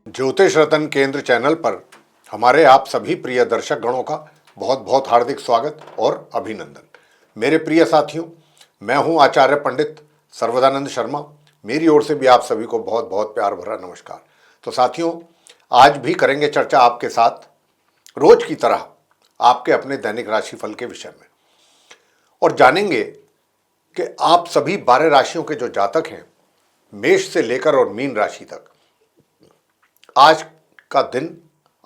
ज्योतिष रतन केंद्र चैनल पर हमारे आप सभी प्रिय दर्शक गणों का बहुत बहुत हार्दिक स्वागत और अभिनंदन। मेरे प्रिय साथियों, मैं हूं आचार्य पंडित सर्वदानंद शर्मा। मेरी ओर से भी आप सभी को बहुत बहुत प्यार भरा नमस्कार। तो साथियों, आज भी करेंगे चर्चा आपके साथ रोज की तरह आपके अपने दैनिक राशिफल के विषय में, और जानेंगे कि आप सभी 12 राशियों के जो जातक हैं, मेष से लेकर और मीन राशि तक, आज का दिन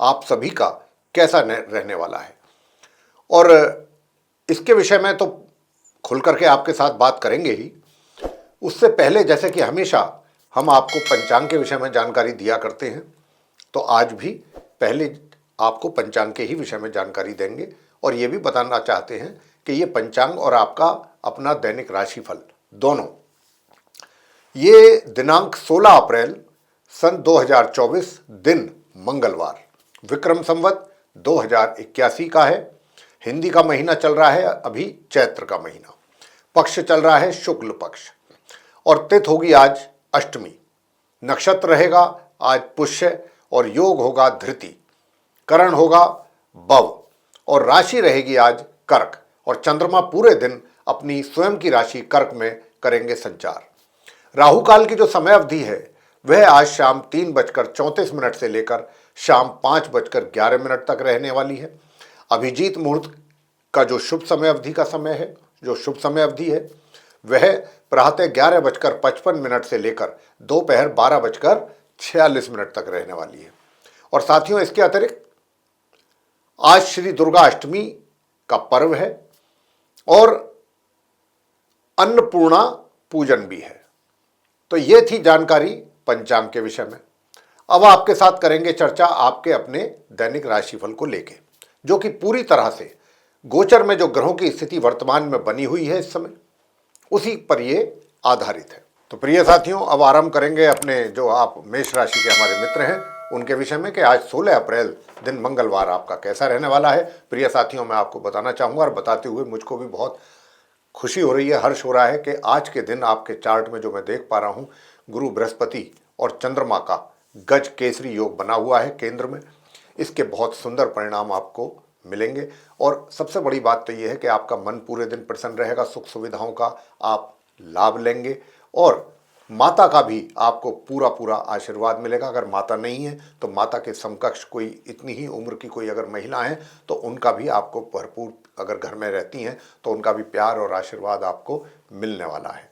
आप सभी का कैसा रहने वाला है। और इसके विषय में तो खुल करके आपके साथ बात करेंगे ही। उससे पहले, जैसे कि हमेशा हम आपको पंचांग के विषय में जानकारी दिया करते हैं, तो आज भी पहले आपको पंचांग के ही विषय में जानकारी देंगे और ये भी बताना चाहते हैं कि ये पंचांग और आपका अपना दैनिक राशिफल दोनों, ये दिनांक 16 अप्रैल सन 2024 दिन मंगलवार, विक्रम संवत 2081 का है। हिंदी का महीना चल रहा है अभी चैत्र का महीना, पक्ष चल रहा है शुक्ल पक्ष, और तिथि होगी आज अष्टमी। नक्षत्र रहेगा आज पुष्य और योग होगा धृति, करण होगा भव, और राशि रहेगी आज कर्क, और चंद्रमा पूरे दिन अपनी स्वयं की राशि कर्क में करेंगे संचार। राहु काल की जो समय अवधि है वह आज शाम 3:34 से लेकर शाम 5:11 तक रहने वाली है। अभिजीत मुहूर्त का जो शुभ समय अवधि का समय है, जो शुभ समय अवधि है, वह प्रातः 11:55 से लेकर दोपहर 12:46 तक रहने वाली है। और साथियों, इसके अतिरिक्त आज श्री दुर्गा अष्टमी का पर्व है और अन्नपूर्णा पूजन भी है। तो ये थी जानकारी पंचांग के विषय में। अब आपके साथ करेंगे चर्चा आपके अपने दैनिक राशिफल को लेके, जो कि पूरी तरह से गोचर में जो ग्रहों की स्थिति वर्तमान में बनी हुई है इस समय, उसी पर ये आधारित है। तो प्रिय साथियों, अब आरंभ करेंगे अपने जो आप मेष राशि के हमारे मित्र हैं उनके विषय में कि आज 16 अप्रैल दिन मंगलवार आपका कैसा रहने वाला है। प्रिय साथियों, मैं आपको बताना चाहूँगा, और बताते हुए मुझको भी बहुत खुशी हो रही है, हर्ष हो रहा है कि आज के दिन आपके चार्ट में जो मैं देख पा रहा हूँ, गुरु बृहस्पति और चंद्रमा का गज केसरी योग बना हुआ है केंद्र में। इसके बहुत सुंदर परिणाम आपको मिलेंगे, और सबसे बड़ी बात तो ये है कि आपका मन पूरे दिन प्रसन्न रहेगा, सुख सुविधाओं का आप लाभ लेंगे, और माता का भी आपको पूरा पूरा आशीर्वाद मिलेगा। अगर माता नहीं है तो माता के समकक्ष कोई इतनी ही उम्र की कोई अगर महिला है तो उनका भी आपको भरपूर, अगर घर में रहती हैं तो उनका भी प्यार और आशीर्वाद आपको मिलने वाला है।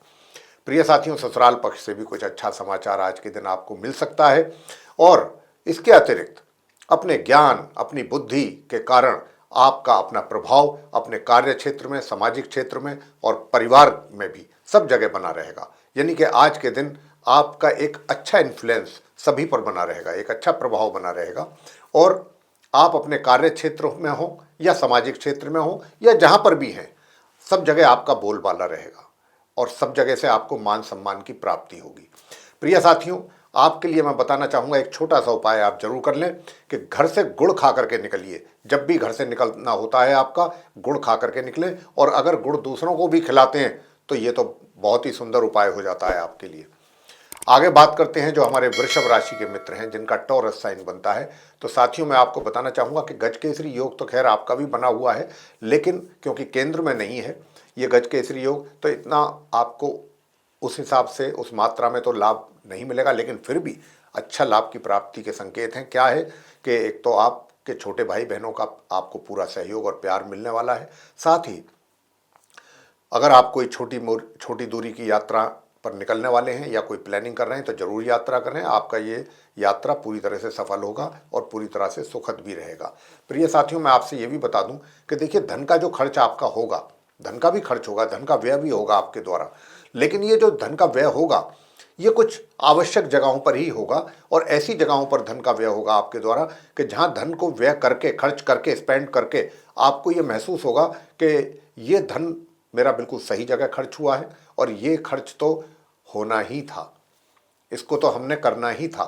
प्रिय साथियों, ससुराल पक्ष से भी कुछ अच्छा समाचार आज के दिन आपको मिल सकता है, और इसके अतिरिक्त अपने ज्ञान, अपनी बुद्धि के कारण आपका अपना प्रभाव अपने कार्य क्षेत्र में, सामाजिक क्षेत्र में और परिवार में भी सब जगह बना रहेगा। यानी कि आज के दिन आपका एक अच्छा इन्फ्लुएंस सभी पर बना रहेगा, एक अच्छा प्रभाव बना रहेगा, और आप अपने कार्य क्षेत्र में हो या सामाजिक क्षेत्र में हो या जहाँ पर भी हैं, सब जगह आपका बोलबाला रहेगा और सब जगह से आपको मान सम्मान की प्राप्ति होगी। प्रिय साथियों, आपके लिए मैं बताना चाहूँगा, एक छोटा सा उपाय आप जरूर कर लें कि घर से गुड़ खा करके निकलिए। जब भी घर से निकलना होता है आपका, गुड़ खा करके निकलें, और अगर गुड़ दूसरों को भी खिलाते हैं तो ये तो बहुत ही सुंदर उपाय हो जाता है आपके लिए। आगे बात करते हैं जो हमारे वृषभ राशि के मित्र हैं जिनका टॉरस साइन बनता है। तो साथियों, मैं आपको बताना चाहूँगा कि गज केसरी योग तो खैर आपका भी बना हुआ है, लेकिन क्योंकि केंद्र में नहीं है ये गज केसरी योग, तो इतना आपको उस हिसाब से, उस मात्रा में तो लाभ नहीं मिलेगा, लेकिन फिर भी अच्छा लाभ की प्राप्ति के संकेत हैं। क्या है कि एक तो आपके छोटे भाई बहनों का आपको पूरा सहयोग और प्यार मिलने वाला है। साथ ही अगर आप कोई छोटी दूरी की यात्रा पर निकलने वाले हैं या कोई प्लानिंग कर रहे हैं तो जरूर यात्रा करें। आपका ये यात्रा पूरी तरह से सफल होगा और पूरी तरह से सुखद भी रहेगा। प्रिय साथियों, मैं आपसे ये भी बता दूं कि देखिए, धन का जो खर्च आपका होगा, धन का भी खर्च होगा, धन का व्यय भी होगा आपके द्वारा, लेकिन ये जो धन का व्यय होगा ये कुछ आवश्यक जगहों पर ही होगा, और ऐसी जगहों पर धन का व्यय होगा आपके द्वारा कि जहाँ धन को व्यय करके, खर्च करके, स्पेंड करके आपको ये महसूस होगा कि ये धन मेरा बिल्कुल सही जगह खर्च हुआ है और ये खर्च तो होना ही था, इसको तो हमने करना ही था।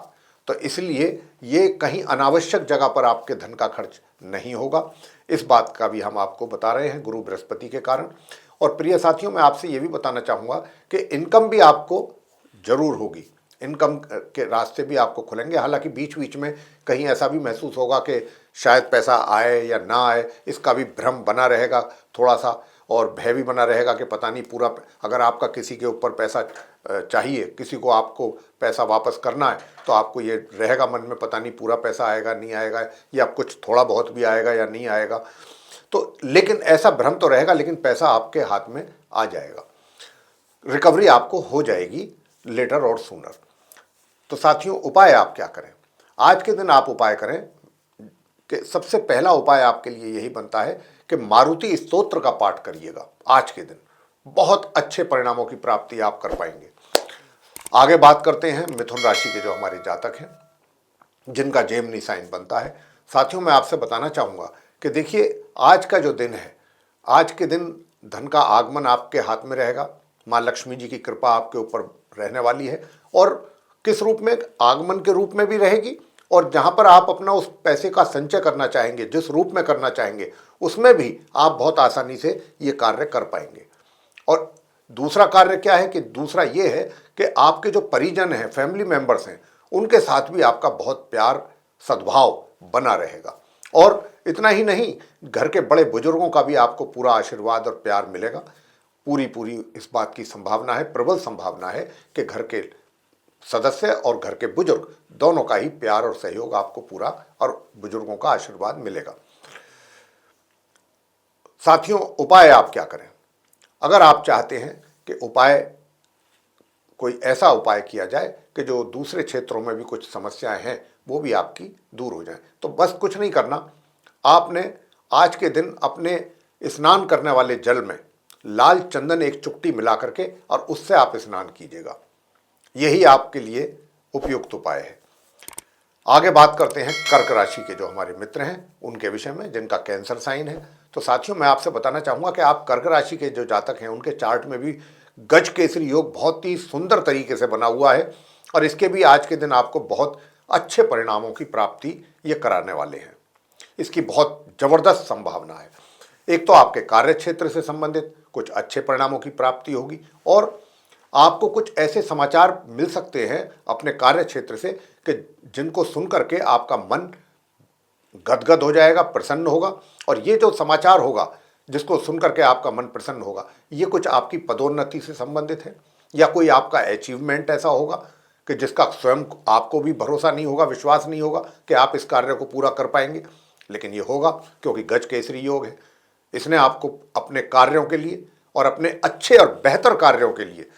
तो इसलिए ये कहीं अनावश्यक जगह पर आपके धन का खर्च नहीं होगा। इस बात का भी हम आपको बता रहे हैं गुरु बृहस्पति के कारण। और प्रिय साथियों, मैं आपसे ये भी बताना चाहूँगा कि इनकम भी आपको जरूर होगी। इनकम के रास्ते भी आपको खुलेंगे। हालांकि बीच बीच में कहीं ऐसा भी महसूस होगा कि शायद पैसा आए या ना आए, इसका भी भ्रम बना रहेगा थोड़ा सा, और भय भी बना रहेगा कि पता नहीं पूरा, अगर आपका किसी के ऊपर पैसा चाहिए, किसी को आपको पैसा वापस करना है, तो आपको ये रहेगा मन में पता नहीं पूरा पैसा आएगा नहीं आएगा, या कुछ थोड़ा बहुत भी आएगा या नहीं आएगा। तो लेकिन ऐसा भ्रम तो रहेगा, लेकिन पैसा आपके हाथ में आ जाएगा, रिकवरी आपको हो जाएगी लेटर और सूनर। तो साथियों, उपाय आप क्या करें? आज के दिन आप उपाय करें कि सबसे पहला उपाय आपके लिए यही बनता है कि मारुति स्तोत्र का पाठ करिएगा। आज के दिन बहुत अच्छे परिणामों की प्राप्ति आप कर पाएंगे। आगे बात करते हैं मिथुन राशि के जो हमारे जातक हैं, जिनका जेमिनी साइन बनता है। साथियों, मैं आपसे बताना चाहूँगा कि देखिए, आज का जो दिन है, आज के दिन धन का आगमन आपके हाथ में रहेगा। माँ लक्ष्मी जी की कृपा आपके ऊपर रहने वाली है, और किस रूप में? आगमन के रूप में भी रहेगी, और जहाँ पर आप अपना उस पैसे का संचय करना चाहेंगे, जिस रूप में करना चाहेंगे, उसमें भी आप बहुत आसानी से ये कार्य कर पाएंगे। और दूसरा कार्य क्या है कि दूसरा ये है कि आपके जो परिजन हैं, फैमिली मेंबर्स हैं, उनके साथ भी आपका बहुत प्यार सद्भाव बना रहेगा। और इतना ही नहीं, घर के बड़े बुजुर्गों का भी आपको पूरा आशीर्वाद और प्यार मिलेगा। पूरी पूरी इस बात की संभावना है, प्रबल संभावना है कि घर के सदस्य और घर के बुजुर्ग दोनों का ही प्यार और सहयोग आपको पूरा, और बुजुर्गों का आशीर्वाद मिलेगा। साथियों, उपाय आप क्या करें? अगर आप चाहते हैं कि उपाय, कोई ऐसा उपाय किया जाए कि जो दूसरे क्षेत्रों में भी कुछ समस्याएं हैं वो भी आपकी दूर हो जाए, तो बस कुछ नहीं करना। आपने आज के दिन अपने स्नान करने वाले जल में लाल चंदन एक चुटकी मिला करके और उससे आप स्नान कीजिएगा। यही आपके लिए उपयुक्त उपाय है। आगे बात करते हैं कर्क राशि के जो हमारे मित्र हैं उनके विषय में, जिनका कैंसर साइन है। तो साथियों, मैं आपसे बताना चाहूँगा कि आप कर्क राशि के जो जातक हैं उनके चार्ट में भी गज केसरी योग बहुत ही सुंदर तरीके से बना हुआ है, और इसके भी आज के दिन आपको बहुत अच्छे परिणामों की प्राप्ति ये कराने वाले हैं। इसकी बहुत ज़बरदस्त संभावना है। एक तो आपके कार्य क्षेत्र से संबंधित कुछ अच्छे परिणामों की प्राप्ति होगी, और आपको कुछ ऐसे समाचार मिल सकते हैं अपने कार्य क्षेत्र से कि जिनको सुन करके आपका मन गदगद हो जाएगा, प्रसन्न होगा। और ये जो समाचार होगा जिसको सुन करके आपका मन प्रसन्न होगा, ये कुछ आपकी पदोन्नति से संबंधित है, या कोई आपका अचीवमेंट ऐसा होगा कि जिसका स्वयं आपको भी भरोसा नहीं होगा, विश्वास नहीं होगा कि आप इस कार्य को पूरा कर पाएंगे, लेकिन ये होगा क्योंकि गज केसरी योग है। इसने आपको अपने कार्यों के लिए और अपने अच्छे और बेहतर कार्यों के लिए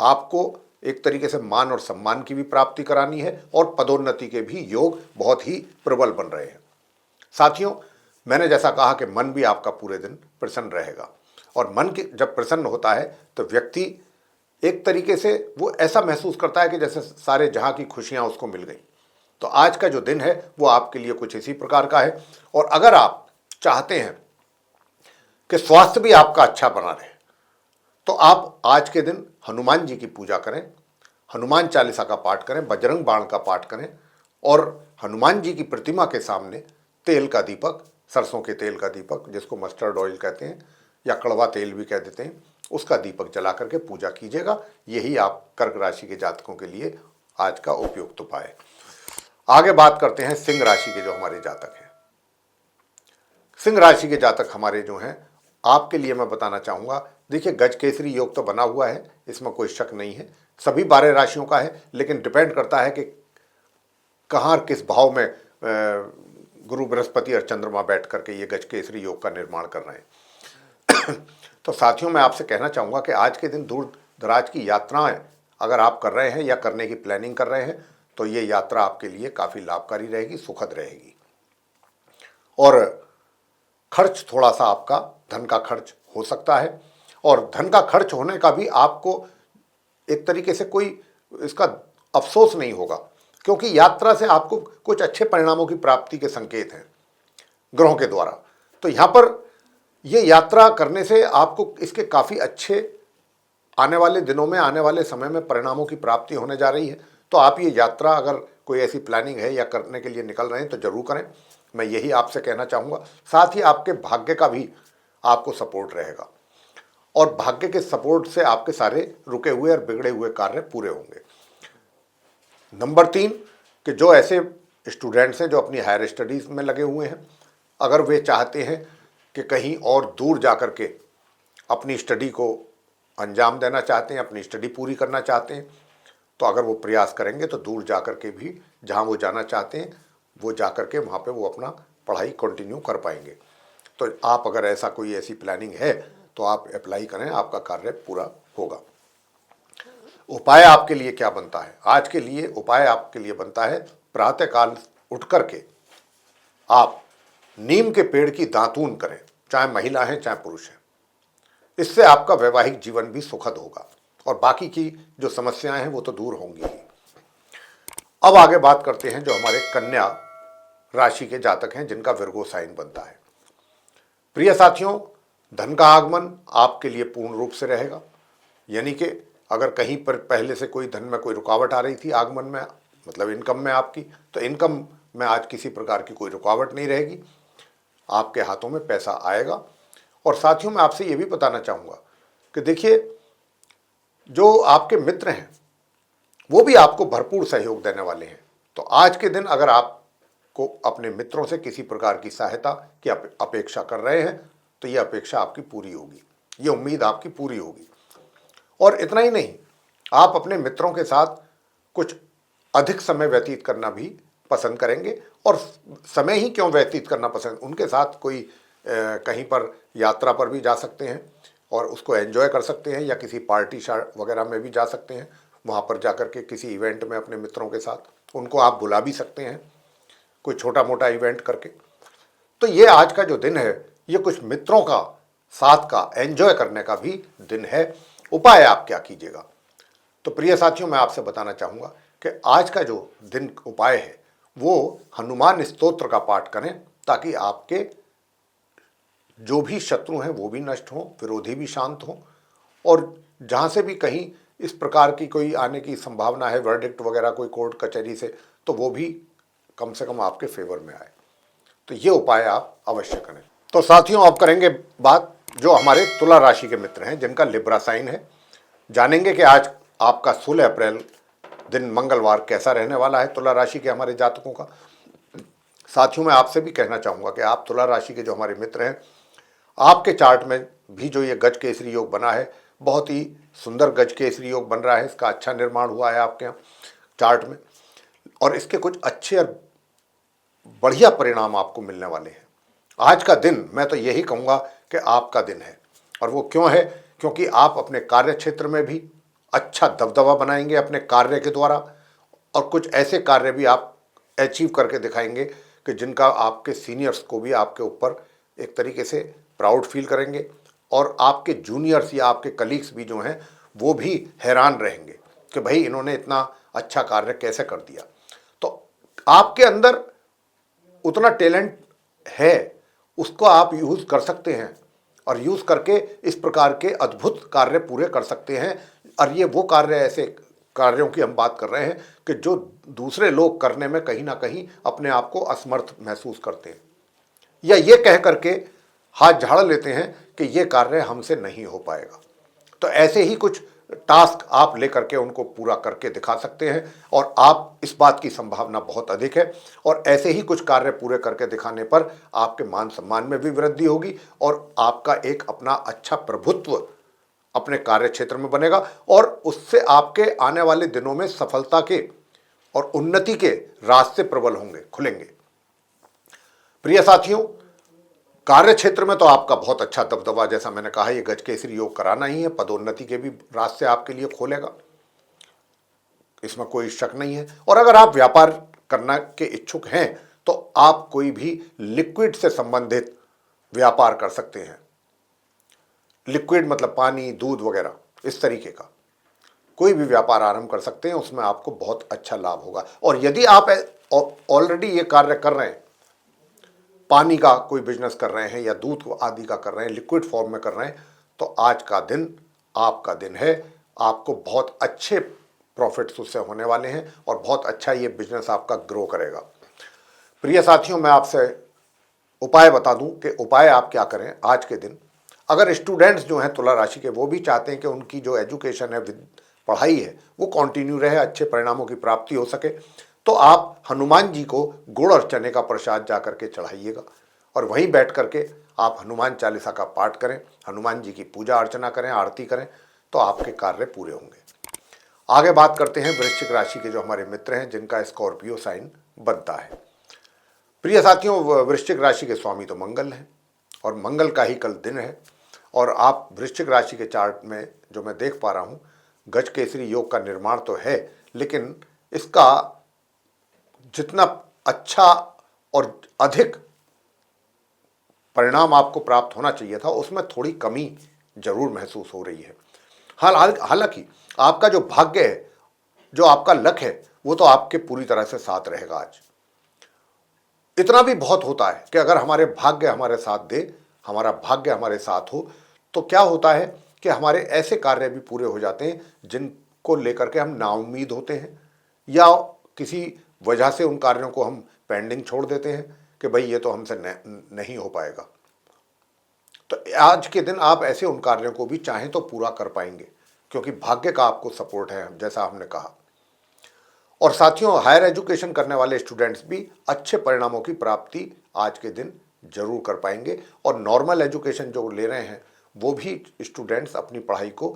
आपको एक तरीके से मान और सम्मान की भी प्राप्ति करानी है, और पदोन्नति के भी योग बहुत ही प्रबल बन रहे हैं। साथियों, मैंने जैसा कहा कि मन भी आपका पूरे दिन प्रसन्न रहेगा, और मन की जब प्रसन्न होता है तो व्यक्ति एक तरीके से वो ऐसा महसूस करता है कि जैसे सारे जहां की खुशियां उसको मिल गई। तो आज का जो दिन है वो आपके लिए कुछ इसी प्रकार का है। और अगर आप चाहते हैं कि स्वास्थ्य भी आपका अच्छा बना रहे, तो आप आज के दिन हनुमान जी की पूजा करें, हनुमान चालीसा का पाठ करें, बजरंग बाण का पाठ करें, और हनुमान जी की प्रतिमा के सामने तेल का दीपक, सरसों के तेल का दीपक, जिसको मस्टर्ड ऑयल कहते हैं या कड़वा तेल भी कह देते हैं, उसका दीपक जला करके पूजा कीजिएगा। यही आप कर्क राशि के जातकों के लिए आज का उपयुक्त उपाय है। आगे बात करते हैं सिंह राशि के जो हमारे जातक हैं। सिंह राशि के जातक हमारे जो हैं, आपके लिए मैं बताना चाहूँगा, देखिए, गज केसरी योग तो बना हुआ है, इसमें कोई शक नहीं है, सभी 12 राशियों का है, लेकिन डिपेंड करता है कि कहाँ किस भाव में गुरु बृहस्पति और चंद्रमा बैठ करके ये गज केसरी योग का निर्माण कर रहे हैं। तो साथियों, मैं आपसे कहना चाहूँगा कि आज के दिन दूर दराज की यात्राएं अगर आप कर रहे हैं या करने की प्लानिंग कर रहे हैं, तो ये यात्रा आपके लिए काफ़ी लाभकारी रहेगी, सुखद रहेगी। और खर्च थोड़ा सा आपका धन का खर्च हो सकता है, और धन का खर्च होने का भी आपको एक तरीके से कोई इसका अफसोस नहीं होगा, क्योंकि यात्रा से आपको कुछ अच्छे परिणामों की प्राप्ति के संकेत हैं ग्रहों के द्वारा। तो यहाँ पर ये यात्रा करने से आपको इसके काफ़ी अच्छे आने वाले दिनों में, आने वाले समय में परिणामों की प्राप्ति होने जा रही है। तो आप ये यात्रा अगर कोई ऐसी प्लानिंग है या करने के लिए निकल रहे हैं तो जरूर करें, मैं यही आपसे कहना चाहूँगा। साथ ही आपके भाग्य का भी आपको सपोर्ट रहेगा, और भाग्य के सपोर्ट से आपके सारे रुके हुए और बिगड़े हुए कार्य पूरे होंगे। नंबर 3 कि जो ऐसे स्टूडेंट्स हैं जो अपनी हायर स्टडीज़ में लगे हुए हैं, अगर वे चाहते हैं कि कहीं और दूर जा कर के अपनी स्टडी को अंजाम देना चाहते हैं, अपनी स्टडी पूरी करना चाहते हैं, तो अगर वो प्रयास करेंगे तो दूर जा कर के भी जहाँ वो जाना चाहते हैं वो जा कर के वहाँ पे वो अपना पढ़ाई कंटिन्यू कर पाएंगे। तो आप अगर ऐसा कोई ऐसी प्लानिंग है तो आप अप्लाई करें, आपका कार्य पूरा होगा। उपाय आपके लिए क्या बनता है? आज के लिए उपाय आपके लिए बनता है, प्रातःकाल उठ करके आप नीम के पेड़ की दातून करें, चाहे महिला है चाहे पुरुष है। इससे आपका वैवाहिक जीवन भी सुखद होगा और बाकी की जो समस्याएं हैं वो तो दूर होंगी ही। अब आगे बात करते हैं जो हमारे कन्या राशि के जातक हैं जिनका विर्गो साइन बनता है। प्रिय साथियों, धन का आगमन आपके लिए पूर्ण रूप से रहेगा, यानी कि अगर कहीं पर पहले से कोई धन में कोई रुकावट आ रही थी आगमन में, मतलब इनकम में आपकी, तो इनकम में आज किसी प्रकार की कोई रुकावट नहीं रहेगी, आपके हाथों में पैसा आएगा। और साथियों, मैं आपसे ये भी बताना चाहूँगा कि देखिए, जो आपके मित्र हैं वो भी आपको भरपूर सहयोग देने वाले हैं। तो आज के दिन अगर आपको अपने मित्रों से किसी प्रकार की सहायता की अपेक्षा कर रहे हैं तो ये अपेक्षा आपकी पूरी होगी, ये उम्मीद आपकी पूरी होगी। और इतना ही नहीं, आप अपने मित्रों के साथ कुछ अधिक समय व्यतीत करना भी पसंद करेंगे। और समय ही क्यों व्यतीत करना पसंद, उनके साथ कोई कहीं पर यात्रा पर भी जा सकते हैं और उसको एंजॉय कर सकते हैं, या किसी पार्टी वगैरह में भी जा सकते हैं। वहाँ पर जाकर के किसी इवेंट में अपने मित्रों के साथ उनको आप बुला भी सकते हैं, कोई छोटा मोटा इवेंट करके। तो ये आज का जो दिन है ये कुछ मित्रों का साथ का एंजॉय करने का भी दिन है। उपाय आप क्या कीजिएगा? तो प्रिय साथियों, मैं आपसे बताना चाहूँगा कि आज का जो दिन उपाय है वो हनुमान स्तोत्र का पाठ करें, ताकि आपके जो भी शत्रु हैं वो भी नष्ट हों, विरोधी भी शांत हों, और जहाँ से भी कहीं इस प्रकार की कोई आने की संभावना है, वर्डिक्ट वगैरह कोई कोर्ट कचहरी से, तो वो भी कम से कम आपके फेवर में आए। तो ये उपाय आप अवश्य करें। तो साथियों, अब करेंगे बात जो हमारे तुला राशि के मित्र हैं जिनका लिब्रा साइन है। जानेंगे कि आज आपका 16 अप्रैल दिन मंगलवार कैसा रहने वाला है तुला राशि के हमारे जातकों का। साथियों, मैं आपसे भी कहना चाहूँगा कि आप तुला राशि के जो हमारे मित्र हैं, आपके चार्ट में भी जो ये गज केसरी योग बना है, बहुत ही सुंदर गज केसरी योग बन रहा है, इसका अच्छा निर्माण हुआ है आपके यहाँ चार्ट में, और इसके कुछ अच्छे और बढ़िया परिणाम आपको मिलने वाले हैं। आज का दिन मैं तो यही कहूँगा कि आपका दिन है। और वो क्यों है? क्योंकि आप अपने कार्य क्षेत्र में भी अच्छा दबदबा बनाएंगे अपने कार्य के द्वारा, और कुछ ऐसे कार्य भी आप अचीव करके दिखाएंगे कि जिनका आपके सीनियर्स को भी आपके ऊपर एक तरीके से प्राउड फील करेंगे, और आपके जूनियर्स या आपके कलीग्स भी जो हैं वो भी हैरान रहेंगे कि भाई इन्होंने इतना अच्छा कार्य कैसे कर दिया। तो आपके अंदर उतना टैलेंट है, उसको आप यूज़ कर सकते हैं, और यूज़ करके इस प्रकार के अद्भुत कार्य पूरे कर सकते हैं। और ये वो कार्य, ऐसे कार्यों की हम बात कर रहे हैं कि जो दूसरे लोग करने में कहीं ना कहीं अपने आप को असमर्थ महसूस करते हैं, या ये कह करके हाथ झाड़ लेते हैं कि ये कार्य हमसे नहीं हो पाएगा। तो ऐसे ही कुछ टास्क आप लेकर के उनको पूरा करके दिखा सकते हैं, और आप इस बात की संभावना बहुत अधिक है। और ऐसे ही कुछ कार्य पूरे करके दिखाने पर आपके मान सम्मान में भी वृद्धि होगी, और आपका एक अपना अच्छा प्रभुत्व अपने कार्य क्षेत्र में बनेगा, और उससे आपके आने वाले दिनों में सफलता के और उन्नति के रास्ते प्रबल होंगे, खुलेंगे। प्रिय साथियों, कार्य क्षेत्र में तो आपका बहुत अच्छा दबदबा, जैसा मैंने कहा, ये गज केसरी योग कराना ही है, पदोन्नति के भी रास्ते आपके लिए खोलेगा, इसमें कोई शक नहीं है। और अगर आप व्यापार करना के इच्छुक हैं तो आप कोई भी लिक्विड से संबंधित व्यापार कर सकते हैं। लिक्विड मतलब पानी, दूध वगैरह, इस तरीके का कोई भी व्यापार आरंभ कर सकते हैं, उसमें आपको बहुत अच्छा लाभ होगा। और यदि आप ऑलरेडी ये कार्य कर रहे हैं, पानी का कोई बिजनेस कर रहे हैं या दूध आदि का कर रहे हैं, लिक्विड फॉर्म में कर रहे हैं, तो आज का दिन आपका दिन है। आपको बहुत अच्छे प्रॉफिट्स उससे होने वाले हैं, और बहुत अच्छा ये बिजनेस आपका ग्रो करेगा। प्रिय साथियों, मैं आपसे उपाय बता दूं कि उपाय आप क्या करें आज के दिन। अगर स्टूडेंट्स जो हैं तुला राशि के, वो भी चाहते हैं कि उनकी जो एजुकेशन है, पढ़ाई है वो कंटिन्यू रहे, अच्छे परिणामों की प्राप्ति हो सके, तो आप हनुमान जी को गुड़ और चने का प्रसाद जा करके चढ़ाइएगा और वहीं बैठ करके आप हनुमान चालीसा का पाठ करें, हनुमान जी की पूजा अर्चना करें, आरती करें, तो आपके कार्य पूरे होंगे। आगे बात करते हैं वृश्चिक राशि के जो हमारे मित्र हैं जिनका स्कॉर्पियो साइन बनता है। प्रिय साथियों, वृश्चिक राशि के स्वामी तो मंगल हैं और मंगल का ही कल दिन है और आप वृश्चिक राशि के चार्ट में जो मैं देख पा रहा हूँ, गज केसरी योग का निर्माण तो है, लेकिन इसका जितना अच्छा और अधिक परिणाम आपको प्राप्त होना चाहिए था उसमें थोड़ी कमी जरूर महसूस हो रही है। हालांकि आपका जो भाग्य है, जो आपका लक है, वो तो आपके पूरी तरह से साथ रहेगा। आज इतना भी बहुत होता है कि अगर हमारे भाग्य हमारे साथ दे, हमारा भाग्य हमारे साथ हो, तो क्या होता है कि हमारे ऐसे कार्य भी पूरे हो जाते हैं जिनको लेकर के हम नाउम्मीद होते हैं या किसी वजह से उन कार्यों को हम पेंडिंग छोड़ देते हैं कि भाई ये तो हमसे नहीं हो पाएगा। तो आज के दिन आप ऐसे उन कार्यों को भी चाहें तो पूरा कर पाएंगे क्योंकि भाग्य का आपको सपोर्ट है, जैसा हमने कहा। और साथियों, हायर एजुकेशन करने वाले स्टूडेंट्स भी अच्छे परिणामों की प्राप्ति आज के दिन जरूर कर पाएंगे और नॉर्मल एजुकेशन जो ले रहे हैं वो भी स्टूडेंट्स अपनी पढ़ाई को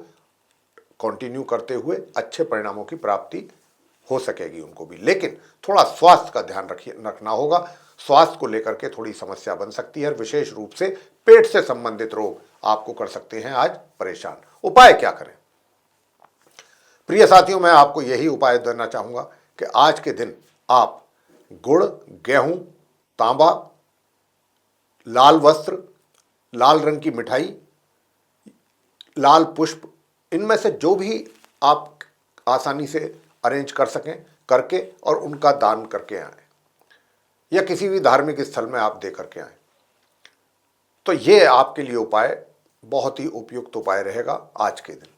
कंटिन्यू करते हुए अच्छे परिणामों की प्राप्ति हो सकेगी उनको भी। लेकिन थोड़ा स्वास्थ्य का ध्यान रखना होगा। स्वास्थ्य को लेकर के थोड़ी समस्या बन सकती है, विशेष रूप से पेट से संबंधित रोग आपको कर सकते हैं आज परेशान। उपाय क्या करें? प्रिय साथियों, मैं आपको यही उपाय देना चाहूंगा कि आज के दिन आप गुड़, गेहूं, तांबा, लाल वस्त्र, लाल रंग की मिठाई, लाल पुष्प, इनमें से जो भी आप आसानी से अरेंज कर सकें करके और उनका दान करके आए या किसी भी धार्मिक स्थल में आप दे करके आए, तो ये आपके लिए उपाय बहुत ही उपयुक्त उपाय रहेगा आज के दिन।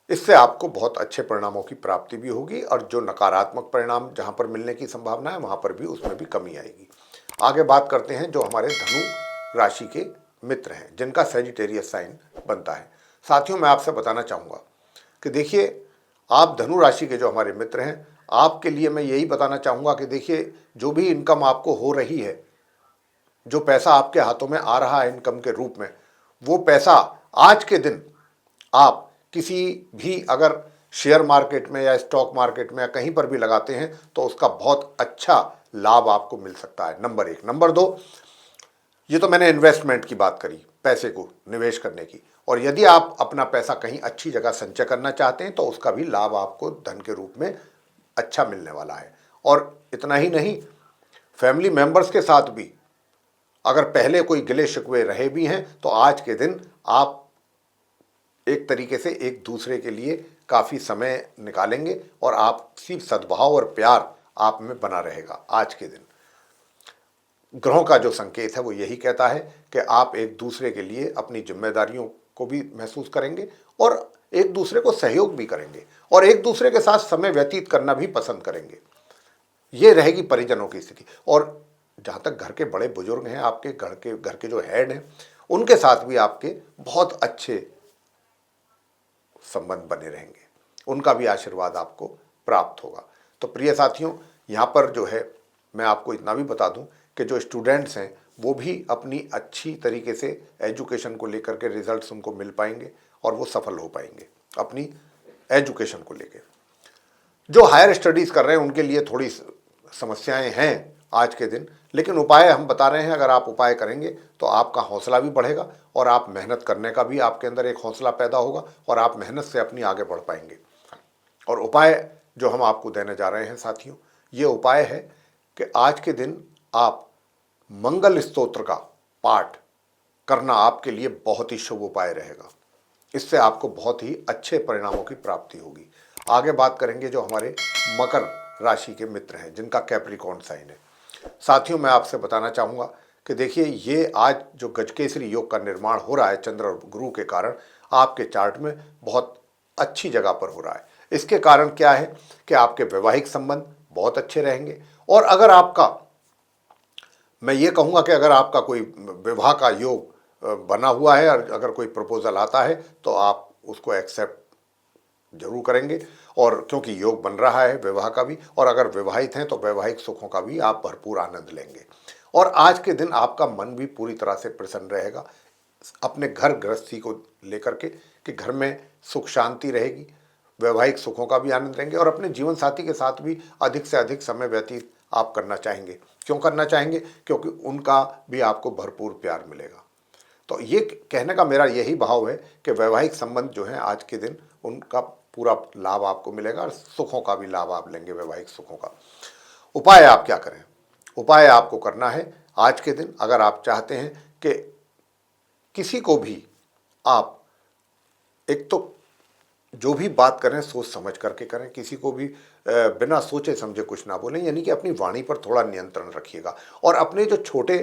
इससे आपको बहुत अच्छे परिणामों की प्राप्ति भी होगी और जो नकारात्मक परिणाम जहां पर मिलने की संभावना है वहां पर भी उसमें भी कमी आएगी। आगे बात करते हैं जो हमारे धनु राशि के मित्र हैं जिनका सेजिटेरियस साइन बनता है। साथियों, मैं आपसे बताना चाहूँगा कि देखिए, आप धनु राशि के जो हमारे मित्र हैं, आपके लिए मैं यही बताना चाहूँगा कि देखिए, जो भी इनकम आपको हो रही है, जो पैसा आपके हाथों में आ रहा है इनकम के रूप में, वो पैसा आज के दिन आप किसी भी अगर शेयर मार्केट में या स्टॉक मार्केट में या कहीं पर भी लगाते हैं तो उसका बहुत अच्छा लाभ आपको मिल सकता है। नंबर एक। नंबर दो, ये तो मैंने इन्वेस्टमेंट की बात करी, पैसे को निवेश करने की, और यदि आप अपना पैसा कहीं अच्छी जगह संचय करना चाहते हैं तो उसका भी लाभ आपको धन के रूप में अच्छा मिलने वाला है। और इतना ही नहीं, फैमिली मेंबर्स के साथ भी अगर पहले कोई गिले शिकवे रहे भी हैं तो आज के दिन आप एक तरीके से एक दूसरे के लिए काफ़ी समय निकालेंगे और आपसी सद्भाव और प्यार आप में बना रहेगा। आज के दिन ग्रहों का जो संकेत है वो यही कहता है कि आप एक दूसरे के लिए अपनी जिम्मेदारियों को भी महसूस करेंगे और एक दूसरे को सहयोग भी करेंगे और एक दूसरे के साथ समय व्यतीत करना भी पसंद करेंगे। ये रहेगी परिजनों की स्थिति। और जहाँ तक घर के बड़े बुजुर्ग हैं, आपके घर के जो हेड हैं, उनके साथ भी आपके बहुत अच्छे संबंध बने रहेंगे, उनका भी आशीर्वाद आपको प्राप्त होगा। तो प्रिय साथियों, यहाँ पर जो है मैं आपको इतना भी बता दूं कि जो स्टूडेंट्स हैं वो भी अपनी अच्छी तरीके से एजुकेशन को लेकर के रिजल्ट्स उनको मिल पाएंगे और वो सफल हो पाएंगे अपनी एजुकेशन को लेकर। जो हायर स्टडीज़ कर रहे हैं उनके लिए थोड़ी समस्याएं हैं आज के दिन, लेकिन उपाय हम बता रहे हैं। अगर आप उपाय करेंगे तो आपका हौसला भी बढ़ेगा और आप मेहनत करने का भी आपके अंदर एक हौसला पैदा होगा और आप मेहनत से अपनी आगे बढ़ पाएंगे। और उपाय जो हम आपको देने जा रहे हैं साथियों, ये उपाय है कि आज के दिन आप मंगल स्तोत्र का पाठ करना आपके लिए बहुत ही शुभ उपाय रहेगा। इससे आपको बहुत ही अच्छे परिणामों की प्राप्ति होगी। आगे बात करेंगे जो हमारे मकर राशि के मित्र हैं जिनका कैप्रिकॉर्न साइन है। साथियों, मैं आपसे बताना चाहूँगा कि देखिए, ये आज जो गजकेसरी योग का निर्माण हो रहा है चंद्र और गुरु के कारण, आपके चार्ट में बहुत अच्छी जगह पर हो रहा है। इसके कारण क्या है कि आपके वैवाहिक संबंध बहुत अच्छे रहेंगे और अगर आपका, मैं ये कहूँगा कि अगर आपका कोई विवाह का योग बना हुआ है और अगर कोई प्रपोजल आता है तो आप उसको एक्सेप्ट जरूर करेंगे। और क्योंकि योग बन रहा है विवाह का भी, और अगर विवाहित हैं तो वैवाहिक सुखों का भी आप भरपूर आनंद लेंगे। और आज के दिन आपका मन भी पूरी तरह से प्रसन्न रहेगा अपने घर गृहस्थी को लेकर के, कि घर में सुख शांति रहेगी, वैवाहिक सुखों का भी आनंद लेंगे और अपने जीवन साथी के साथ भी अधिक से अधिक समय व्यतीत आप करना चाहेंगे। क्यों करना चाहेंगे? क्योंकि उनका भी आपको भरपूर प्यार मिलेगा। तो ये कहने का मेरा यही भाव है कि वैवाहिक संबंध जो है आज के दिन उनका पूरा लाभ आपको मिलेगा और सुखों का भी लाभ आप लेंगे, वैवाहिक सुखों का। उपाय आप क्या करें? उपाय आपको करना है आज के दिन, अगर आप चाहते हैं कि किसी को भी आप एक तो जो भी बात करें सोच समझ करके करें, किसी को भी बिना सोचे समझे कुछ ना बोलें, यानी कि अपनी वाणी पर थोड़ा नियंत्रण रखिएगा। और अपने जो छोटे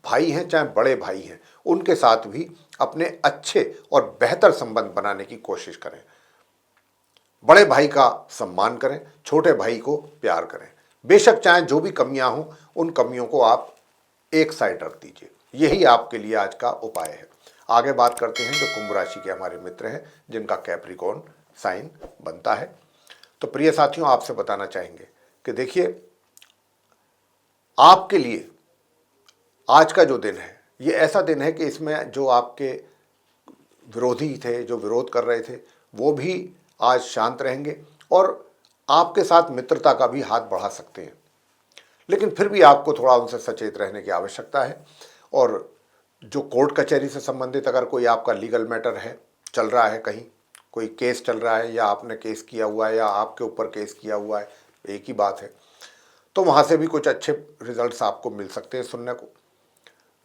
भाई हैं चाहे बड़े भाई हैं, उनके साथ भी अपने अच्छे और बेहतर संबंध बनाने की कोशिश करें। बड़े भाई का सम्मान करें, छोटे भाई को प्यार करें। बेशक चाहे जो भी कमियां हों, उन कमियों को आप एक साइड रख दीजिए। यही आपके लिए आज का उपाय है। आगे बात करते हैं जो कुंभ राशि के हमारे मित्र हैं, जिनका कैप्रिकॉर्न साइन बनता है। तो प्रिय साथियों, आपसे बताना चाहेंगे कि देखिए, आपके लिए आज का जो दिन है ये ऐसा दिन है कि इसमें जो आपके विरोधी थे, जो विरोध कर रहे थे, वो भी आज शांत रहेंगे और आपके साथ मित्रता का भी हाथ बढ़ा सकते हैं। लेकिन फिर भी आपको थोड़ा उनसे सचेत रहने की आवश्यकता है। और जो कोर्ट कचहरी से संबंधित अगर कोई आपका लीगल मैटर है, चल रहा है, कहीं कोई केस चल रहा है, या आपने केस किया हुआ है या आपके ऊपर केस किया हुआ है, एक ही बात है, तो वहाँ से भी कुछ अच्छे रिजल्ट्स आपको मिल सकते हैं सुनने को।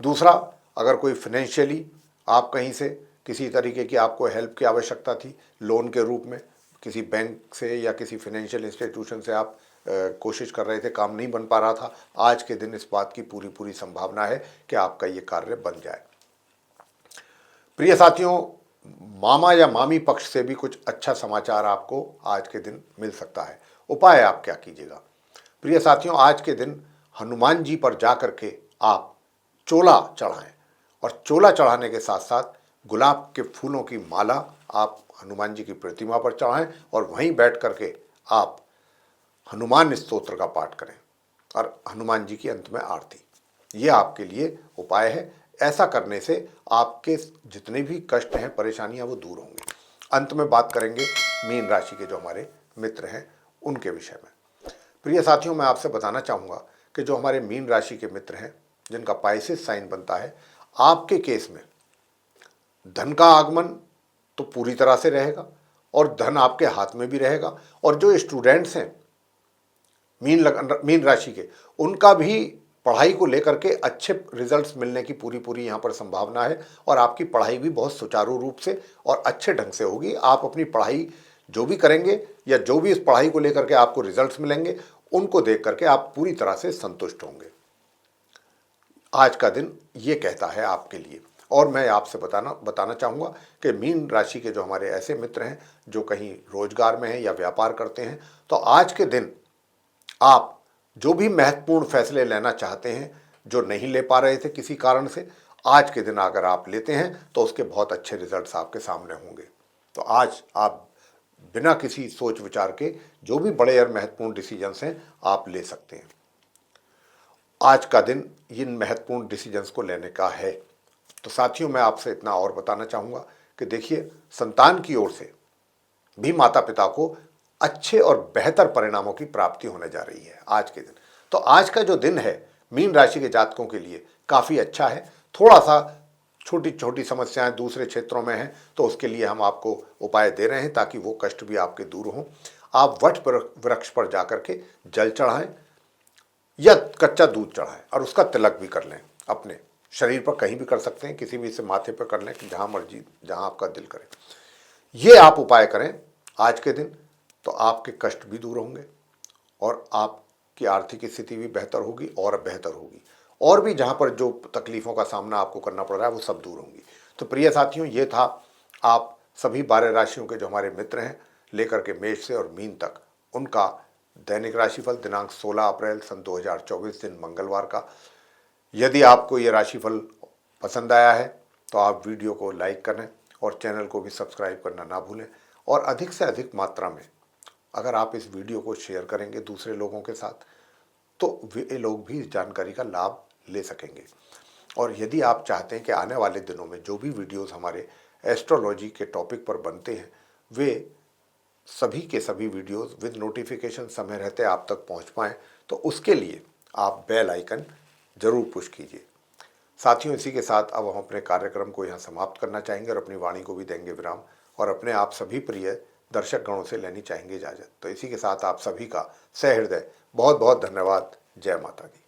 दूसरा, अगर कोई फाइनेंशियली आप कहीं से किसी तरीके की आपको हेल्प की आवश्यकता थी लोन के रूप में, किसी बैंक से या किसी फाइनेंशियल इंस्टीट्यूशन से आप कोशिश कर रहे थे, काम नहीं बन पा रहा था, आज के दिन इस बात की पूरी पूरी संभावना है कि आपका ये कार्य बन जाए। प्रिय साथियों, मामा या मामी पक्ष से भी कुछ अच्छा समाचार आपको आज के दिन मिल सकता है। उपाय आप क्या कीजिएगा? प्रिय साथियों, आज के दिन हनुमान जी पर जा करके आप चोला चढ़ाएं, और चोला चढ़ाने के साथ साथ गुलाब के फूलों की माला आप हनुमान जी की प्रतिमा पर चढ़ाएं और वहीं बैठ करके आप हनुमान स्तोत्र का पाठ करें और हनुमान जी की अंत में आरती। ये आपके लिए उपाय है। ऐसा करने से आपके जितने भी कष्ट हैं, परेशानियां, वो दूर होंगे। अंत में बात करेंगे मीन राशि के जो हमारे मित्र हैं उनके विषय में। प्रिय साथियों, मैं आपसे बताना चाहूँगा कि जो हमारे मीन राशि के मित्र हैं, जिनका पाइसेस साइन बनता है, आपके केस में धन का आगमन तो पूरी तरह से रहेगा और धन आपके हाथ में भी रहेगा। और जो स्टूडेंट्स हैं मीन राशि के, उनका भी पढ़ाई को लेकर के अच्छे रिजल्ट्स मिलने की पूरी पूरी यहाँ पर संभावना है। और आपकी पढ़ाई भी बहुत सुचारू रूप से और अच्छे ढंग से होगी। आप अपनी पढ़ाई जो भी करेंगे या जो भी इस पढ़ाई को लेकर के आपको रिजल्ट्स मिलेंगे, उनको देख करके आप पूरी तरह से संतुष्ट होंगे। आज का दिन ये कहता है आपके लिए। और मैं आपसे बताना चाहूँगा कि मीन राशि के जो हमारे ऐसे मित्र हैं जो कहीं रोजगार में हैं या व्यापार करते हैं, तो आज के दिन आप जो भी महत्वपूर्ण फैसले लेना चाहते हैं, जो नहीं ले पा रहे थे किसी कारण से, आज के दिन अगर आप लेते हैं तो उसके बहुत अच्छे रिजल्ट्स आपके सामने होंगे। तो आज आप बिना किसी सोच विचार के जो भी बड़े और महत्वपूर्ण डिसीजंस हैं आप ले सकते हैं। आज का दिन इन महत्वपूर्ण डिसीजंस को लेने का है। तो साथियों, मैं आपसे इतना और बताना चाहूँगा कि देखिए, संतान की ओर से भी माता पिता को अच्छे और बेहतर परिणामों की प्राप्ति होने जा रही है आज के दिन। तो आज का जो दिन है मीन राशि के जातकों के लिए काफ़ी अच्छा है। थोड़ा सा छोटी छोटी समस्याएं दूसरे क्षेत्रों में हैं, तो उसके लिए हम आपको उपाय दे रहे हैं ताकि वो कष्ट भी आपके दूर हों। आप वट वृक्ष पर जाकर के जल चढ़ाएं या कच्चा दूध चढ़ाएं और उसका तिलक भी कर लें। अपने शरीर पर कहीं भी कर सकते हैं, किसी भी से माथे पर कर लें, जहाँ मर्जी, जहाँ आपका दिल करे। ये आप उपाय करें आज के दिन, तो आपके कष्ट भी दूर होंगे और आपकी आर्थिक स्थिति भी बेहतर होगी और बेहतर होगी। और भी जहाँ पर जो तकलीफ़ों का सामना आपको करना पड़ रहा है वो सब दूर होंगी। तो प्रिय साथियों, ये था आप सभी 12 राशियों के जो हमारे मित्र हैं, लेकर के मेष से और मीन तक, उनका दैनिक राशिफल दिनांक 16 अप्रैल सन 2024 दिन मंगलवार का। यदि आपको ये राशिफल पसंद आया है तो आप वीडियो को लाइक करें और चैनल को भी सब्सक्राइब करना ना भूलें। और अधिक से अधिक मात्रा में अगर आप इस वीडियो को शेयर करेंगे दूसरे लोगों के साथ, तो वे लोग भी इस जानकारी का लाभ ले सकेंगे। और यदि आप चाहते हैं कि आने वाले दिनों में जो भी वीडियोस हमारे एस्ट्रोलॉजी के टॉपिक पर बनते हैं, वे सभी के सभी वीडियोस विद नोटिफिकेशन समय रहते आप तक पहुंच पाएँ, तो उसके लिए आप बेल आइकन जरूर पुश कीजिए। साथियों, इसी के साथ अब हम अपने कार्यक्रम को यहाँ समाप्त करना चाहेंगे और अपनी वाणी को भी देंगे विराम, और अपने आप सभी प्रिय दर्शक गणों से लेनी चाहेंगे इजाज़त। तो इसी के साथ आप सभी का सहृदय बहुत बहुत धन्यवाद। जय माता दी।